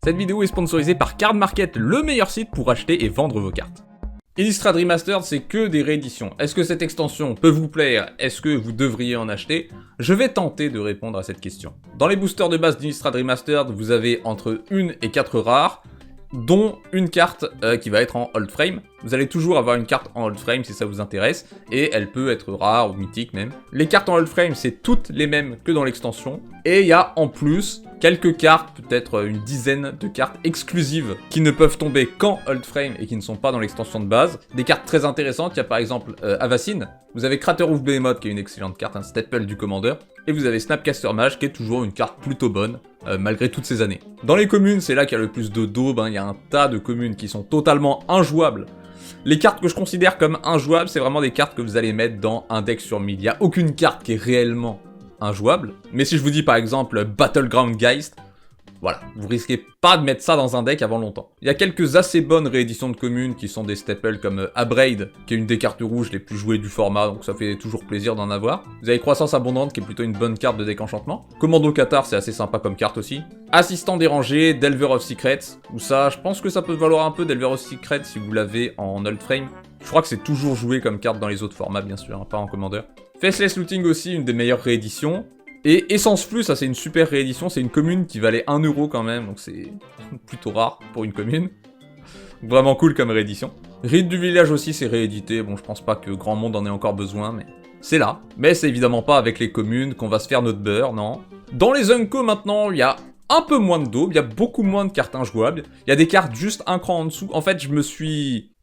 Cette vidéo est sponsorisée par Card Market, le meilleur site pour acheter et vendre vos cartes. Innistrad Remastered, c'est que des rééditions. Est-ce que cette extension peut vous plaire? Est-ce que vous devriez en acheter? Je vais tenter de répondre à cette question. Dans les boosters de base d'Innistrad Remastered, vous avez entre 1 et 4 rares, dont une carte qui va être en Old Frame. Vous allez toujours avoir une carte en Old Frame si ça vous intéresse, et elle peut être rare ou mythique même. Les cartes en Old Frame, c'est toutes les mêmes que dans l'extension, et il y a en plus quelques cartes, peut-être une dizaine de cartes exclusives qui ne peuvent tomber qu'en Old Frame et qui ne sont pas dans l'extension de base. Des cartes très intéressantes, il y a par exemple Avacyn, vous avez Crater of Behemoth qui est une excellente carte, un staple du Commander, et vous avez Snapcaster Mage qui est toujours une carte plutôt bonne, malgré toutes ces années. Dans les communes, c'est là qu'il y a le plus de daubes, il y a un tas de communes qui sont totalement injouables. Les cartes que je considère comme injouables, c'est vraiment des cartes que vous allez mettre dans un deck sur mid. Il n'y a aucune carte qui est réellement injouable. Mais si je vous dis par exemple Battleground Geist, voilà, vous risquez pas de mettre ça dans un deck avant longtemps. Il y a quelques assez bonnes rééditions de communes qui sont des staples comme Abraid, qui est une des cartes rouges les plus jouées du format, donc ça fait toujours plaisir d'en avoir. Vous avez Croissance Abondante, qui est plutôt une bonne carte de deck enchantement. Commando Cathar, c'est assez sympa comme carte aussi. Assistant Dérangé, Delver of Secrets, où ça, je pense que ça peut valoir un peu Delver of Secrets si vous l'avez en Old Frame. Je crois que c'est toujours joué comme carte dans les autres formats, bien sûr, hein, pas en Commander. Faceless Looting aussi, une des meilleures rééditions. Et Essence Flux, ça c'est une super réédition, c'est une commune qui valait 1 € quand même, donc c'est plutôt rare pour une commune. Vraiment cool comme réédition. Rite du Village aussi c'est réédité, bon je pense pas que grand monde en ait encore besoin, mais c'est là. Mais c'est évidemment pas avec les communes qu'on va se faire notre beurre, non. Dans les Unco maintenant, il y a un peu moins de daubes, il y a beaucoup moins de cartes injouables, il y a des cartes juste un cran en dessous. En fait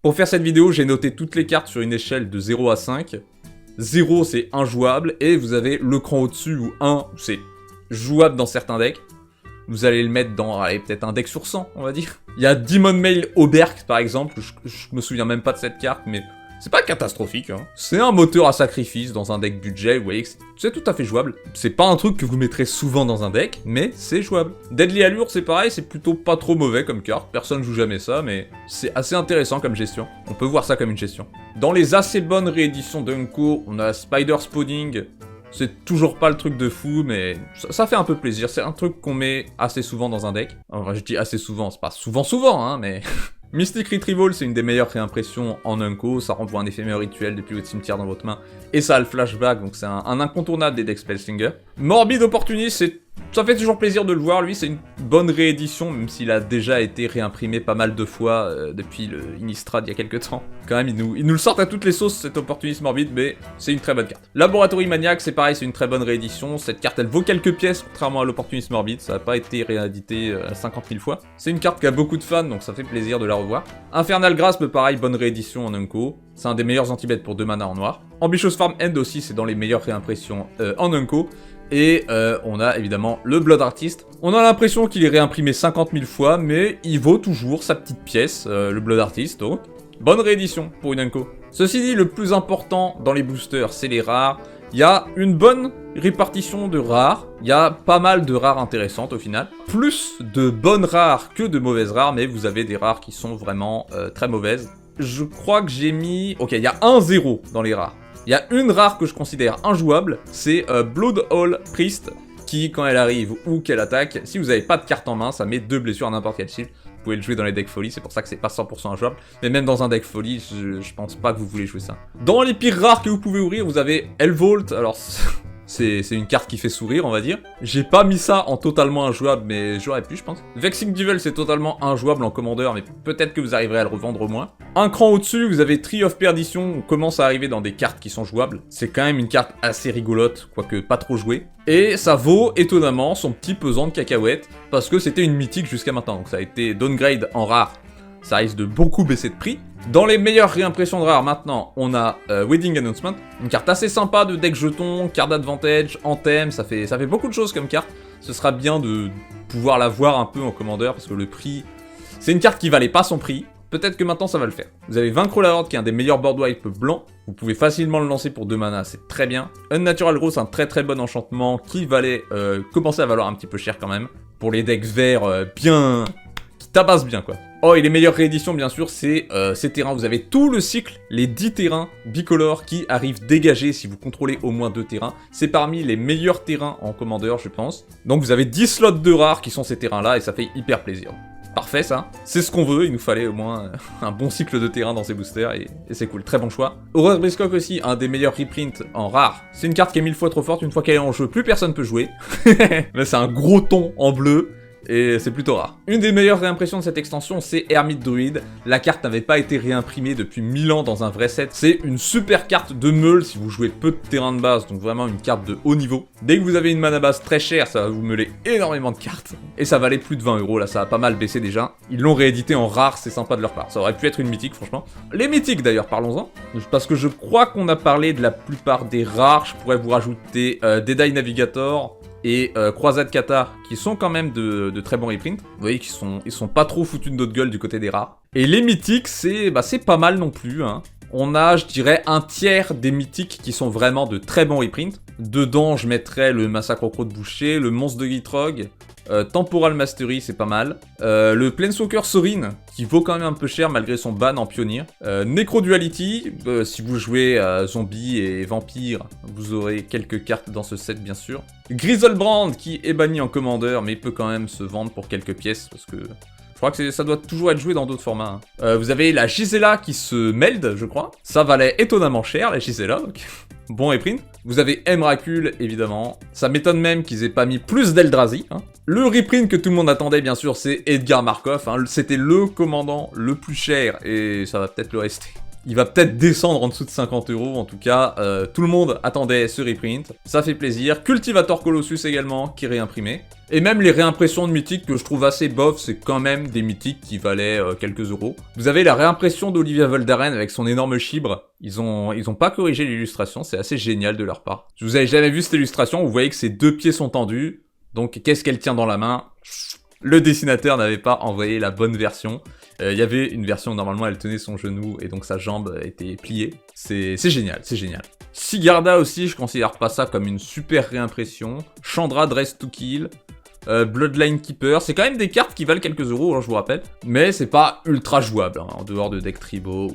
pour faire cette vidéo, j'ai noté toutes les cartes sur une échelle de 0 à 5. 0 c'est injouable, et vous avez le cran au-dessus où 1 c'est jouable dans certains decks. Vous allez le mettre dans, allez, peut-être un deck sur 100, on va dire. Il y a Demon Mail Oberk par exemple, je me souviens même pas de cette carte, mais c'est pas catastrophique, hein. C'est un moteur à sacrifice dans un deck budget, vous voyez que c'est tout à fait jouable. C'est pas un truc que vous mettrez souvent dans un deck, mais c'est jouable. Deadly Allure, c'est pareil, c'est plutôt pas trop mauvais comme carte, personne joue jamais ça, mais c'est assez intéressant comme gestion. On peut voir ça comme une gestion. Dans les assez bonnes rééditions d'Unco, on a Spider Spawning. C'est toujours pas le truc de fou, mais ça fait un peu plaisir. C'est un truc qu'on met assez souvent dans un deck. Enfin, je dis assez souvent, c'est pas souvent, hein, mais... Mystic Retrieval, c'est une des meilleures réimpressions en Unco, ça renvoie un éphémère rituel depuis votre cimetière dans votre main, et ça a le flashback, donc c'est un incontournable des decks Spellslinger. Morbid Opportunist, ça fait toujours plaisir de le voir, lui, c'est une bonne réédition, même s'il a déjà été réimprimé pas mal de fois depuis le Innistrad il y a quelques temps. Quand même, ils nous le sortent à toutes les sauces, cet Opportunist Morbid, mais c'est une très bonne carte. Laboratory Maniac, c'est pareil, c'est une très bonne réédition, cette carte elle vaut quelques pièces, contrairement à l'Opportunist Morbid, ça n'a pas été réédité 50 000 fois. C'est une carte qui a beaucoup de fans, donc ça fait plaisir de la revoir. Infernal Grasp, pareil, bonne réédition en Unco, c'est un des meilleurs anti-bêtes pour 2 mana en noir. Ambitious Farm End aussi, c'est dans les meilleures réimpressions en Unco. Et on a évidemment le Blood Artist. On a l'impression qu'il est réimprimé 50 000 fois, mais il vaut toujours sa petite pièce, le Blood Artist, donc. Bonne réédition pour une Unco. Ceci dit, le plus important dans les boosters, c'est les rares. Il y a une bonne répartition de rares, il y a pas mal de rares intéressantes au final. Plus de bonnes rares que de mauvaises rares, mais vous avez des rares qui sont vraiment très mauvaises. Je crois que j'ai mis... Ok, il y a un 0 dans les rares. Il y a une rare que je considère injouable, c'est Bloodhall Priest, qui quand elle arrive ou qu'elle attaque, si vous n'avez pas de carte en main, ça met 2 blessures à n'importe quel shield. Vous pouvez le jouer dans les decks folie, c'est pour ça que c'est pas 100% injouable. Mais même dans un deck folie, je pense pas que vous voulez jouer ça. Dans les pires rares que vous pouvez ouvrir, vous avez Hellvault, alors... C'est une carte qui fait sourire, on va dire. J'ai pas mis ça en totalement injouable, mais j'aurais pu, je pense. Vexing Duvel, c'est totalement injouable en commandeur, mais peut-être que vous arriverez à le revendre au moins. Un cran au-dessus, vous avez Tree of Perdition, on commence à arriver dans des cartes qui sont jouables. C'est quand même une carte assez rigolote, quoique pas trop jouée. Et ça vaut, étonnamment, son petit pesant de cacahuètes, parce que c'était une mythique jusqu'à maintenant. Donc ça a été downgrade en rare. Ça risque de beaucoup baisser de prix. Dans les meilleures réimpressions de rares, maintenant, on a Wedding Announcement. Une carte assez sympa de deck jetons, carte d'advantage, Anthem, ça fait beaucoup de choses comme carte. Ce sera bien de pouvoir la voir un peu en commandeur, parce que le prix... C'est une carte qui valait pas son prix. Peut-être que maintenant ça va le faire. Vous avez Vaincre la Horde, qui est un des meilleurs board wipe blancs. Vous pouvez facilement le lancer pour 2 mana, c'est très bien. Unnatural Growth, un très très bon enchantement qui valait commencer à valoir un petit peu cher quand même. Pour les decks verts bien... qui tabassent bien quoi. Oh, et les meilleures rééditions, bien sûr, c'est ces terrains. Vous avez tout le cycle, les 10 terrains bicolores qui arrivent dégagés si vous contrôlez au moins 2 terrains. C'est parmi les meilleurs terrains en commandeur, je pense. Donc vous avez 10 slots de rares qui sont ces terrains-là, et ça fait hyper plaisir. Parfait ça, c'est ce qu'on veut, il nous fallait au moins un bon cycle de terrain dans ces boosters et c'est cool, très bon choix. Horror Briscock aussi, un des meilleurs reprints en rare. C'est une carte qui est 1000 fois trop forte, une fois qu'elle est en jeu, plus personne peut jouer. Là c'est un gros ton en bleu. Et c'est plutôt rare. Une des meilleures réimpressions de cette extension, c'est Hermit Druid. La carte n'avait pas été réimprimée depuis 1000 ans dans un vrai set. C'est une super carte de meule si vous jouez peu de terrain de base, donc vraiment une carte de haut niveau. Dès que vous avez une mana base très chère, ça va vous meuler énormément de cartes. Et ça valait plus de 20 €, là ça a pas mal baissé déjà. Ils l'ont réédité en rare, c'est sympa de leur part. Ça aurait pu être une mythique franchement. Les mythiques d'ailleurs, parlons-en. Parce que je crois qu'on a parlé de la plupart des rares. Je pourrais vous rajouter Deadeye Navigator et Croisade Qatar, qui sont quand même de très bons reprints. Vous voyez qu'ils sont pas trop foutus de notre gueule du côté des rares. Et les mythiques, c'est pas mal non plus, hein. On a, je dirais, un tiers des mythiques qui sont vraiment de très bons reprints. Dedans, je mettrais le Massacre au croc de boucher, le Monstre de Gitrog, Temporal Mastery, c'est pas mal. Le Planeswalker Sorin, qui vaut quand même un peu cher malgré son ban en pionnier. Necroduality, si vous jouez zombie et vampire, vous aurez quelques cartes dans ce set bien sûr. Griselbrand, qui est banni en commandeur, mais peut quand même se vendre pour quelques pièces, parce que je crois que ça doit toujours être joué dans d'autres formats. Hein. Vous avez la Gisela qui se meld, je crois. Ça valait étonnamment cher, la Gisela, donc bon reprint. Vous avez Emrakul, évidemment. Ça m'étonne même qu'ils aient pas mis plus d'Eldrazi. Hein. Le reprint que tout le monde attendait, bien sûr, c'est Edgar Markov. Hein. C'était le commandant le plus cher, et ça va peut-être le rester. Il va peut-être descendre en dessous de 50 €, en tout cas, tout le monde attendait ce reprint, ça fait plaisir. Cultivator Colossus également, qui est réimprimé. Et même les réimpressions de mythiques que je trouve assez bof, c'est quand même des mythiques qui valaient quelques euros. Vous avez la réimpression d'Olivia Voldaren avec son énorme chibre. Ils ont pas corrigé l'illustration, c'est assez génial de leur part. Si vous avez jamais vu cette illustration, vous voyez que ses deux pieds sont tendus. Donc qu'est-ce qu'elle tient dans la main ? Le dessinateur n'avait pas envoyé la bonne version. Il y avait une version où normalement elle tenait son genou et donc sa jambe était pliée. C'est génial, c'est génial. Sigarda aussi, je considère pas ça comme une super réimpression. Chandra Dress to Kill. Bloodline Keeper, c'est quand même des cartes qui valent quelques euros, hein, je vous rappelle, mais c'est pas ultra jouable, hein, en dehors de decks tribaux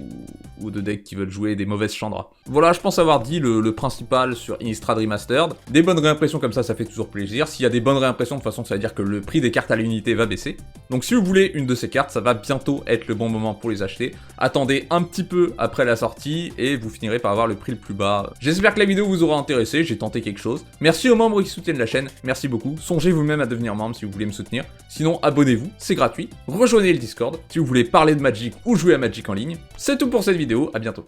ou de decks qui veulent jouer des mauvaises Chandra. Voilà, je pense avoir dit le principal sur Innistrad Remastered. Des bonnes réimpressions comme ça fait toujours plaisir. S'il y a des bonnes réimpressions, de toute façon, ça veut dire que le prix des cartes à l'unité va baisser. Donc si vous voulez une de ces cartes, ça va bientôt être le bon moment pour les acheter. Attendez un petit peu après la sortie et vous finirez par avoir le prix le plus bas. J'espère que la vidéo vous aura intéressé, j'ai tenté quelque chose. Merci aux membres qui soutiennent la chaîne, merci beaucoup. Songez vous-même à devenir membre si vous voulez me soutenir. Sinon, abonnez-vous, c'est gratuit. Rejoignez le Discord si vous voulez parler de Magic ou jouer à Magic en ligne. C'est tout pour cette vidéo, à bientôt.